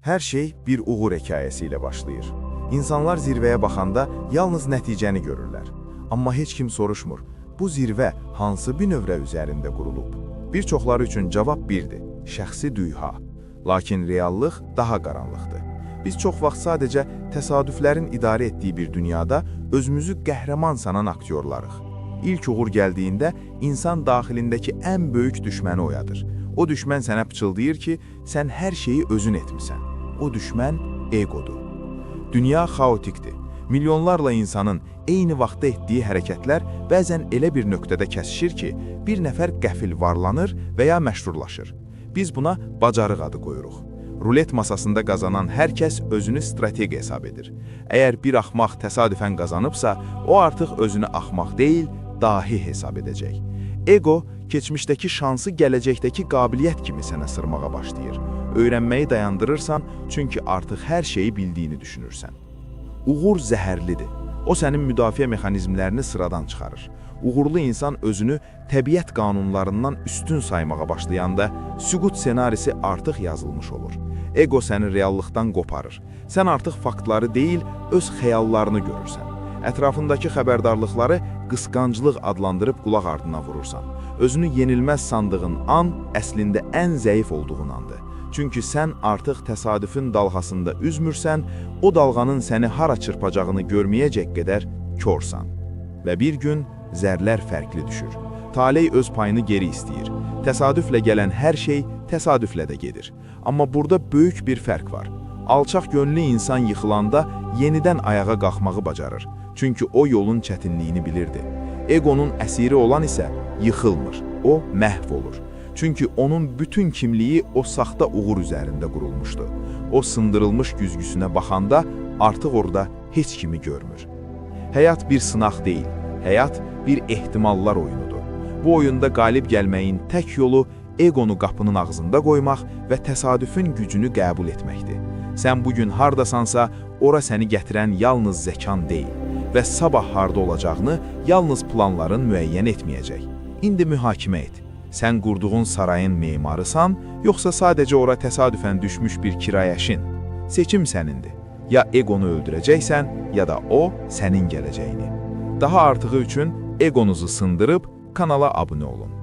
Hər şey bir uğur hekayəsi ilə başlayır. İnsanlar zirvəyə baxanda yalnız nəticəni görürlər. Amma heç kim soruşmur, bu zirvə hansı bir növrə üzərində qurulub? Bir çoxları üçün cavab birdir, şəxsi düha. Lakin reallıq daha qaranlıqdır. Biz çox vaxt sadəcə təsadüflərin idarə etdiyi bir dünyada özümüzü qəhrəman sanan aktyorlarıq. İlk uğur gəldiyində insan daxilindəki ən böyük düşməni oyadır. O düşmən sənə pıçıldayır ki, sən hər şeyi özün etmisən. O düşmən egodur. Dünya xaotikdir. Milyonlarla insanın eyni vaxtda etdiyi hərəkətlər bəzən elə bir nöqtədə kəsişir ki, bir nəfər qəfil varlanır və ya məşhurlaşır. Biz buna bacarıq adı qoyuruq. Rulet masasında qazanan hər kəs özünü strateji hesab edir. Əgər bir axmaq təsadüfən qazanıbsa, o artıq özünü axmaq deyil, dahi hesab edəcək. Ego, keçmişdəki şansı gələcəkdəki qabiliyyət kimi sənə sırmağa başlayır. Öyrənməyi dayandırırsan, çünki artıq hər şeyi bildiyini düşünürsən. Uğur zəhərlidir. O sənin müdafiə mexanizmlərini sıradan çıxarır. Uğurlu insan özünü təbiət qanunlarından üstün saymağa başlayanda, süqut senarisi artıq yazılmış olur. Ego səni reallıqdan qoparır. Sən artıq faktları deyil, öz xəyallarını görürsən. Ətrafındakı xəbərdarlıqları qısqanclıq adlandırıb qulaq ardına vurursan. Özünü yenilməz sandığın an əslində ən zəif olduğun andır. Çünki sən artıq təsadüfün dalğasında üzmürsən, o dalğanın səni hara çırpacağını görməyəcək qədər körsən. Və bir gün zərlər fərqli düşür. Taley öz payını geri istəyir. Təsadüflə gələn hər şey təsadüflə də gedir. Amma burada böyük bir fərq var. Alçaq gönlü insan yıxılanda yenidən ayağa qalxmağı bacarır. Çünki o yolun çətinliyini bilirdi. Egonun əsiri olan isə yıxılmır, o məhv olur. Çünki onun bütün kimliyi o saxta uğur üzərində qurulmuşdu. O sındırılmış güzgüsünə baxanda artıq orada heç kimi görmür. Həyat bir sınaq deyil, həyat bir ehtimallar oyunudur. Bu oyunda qalib gəlməyin tək yolu egonu qapının ağzında qoymaq və təsadüfün gücünü qəbul etməkdir. Sən bugün hardasansa, ora səni gətirən yalnız zəkan deyil və sabah harda olacağını yalnız planların müəyyən etməyəcək. İndi mühakimə et. Sən qurduğun sarayın memarısan, yoxsa sadəcə ora təsadüfən düşmüş bir kirayəşin? Seçim sənindir. Ya egonu öldürəcəksən, ya da o sənin gələcəyini. Daha artığı üçün egonuzu sındırıb kanala abunə olun.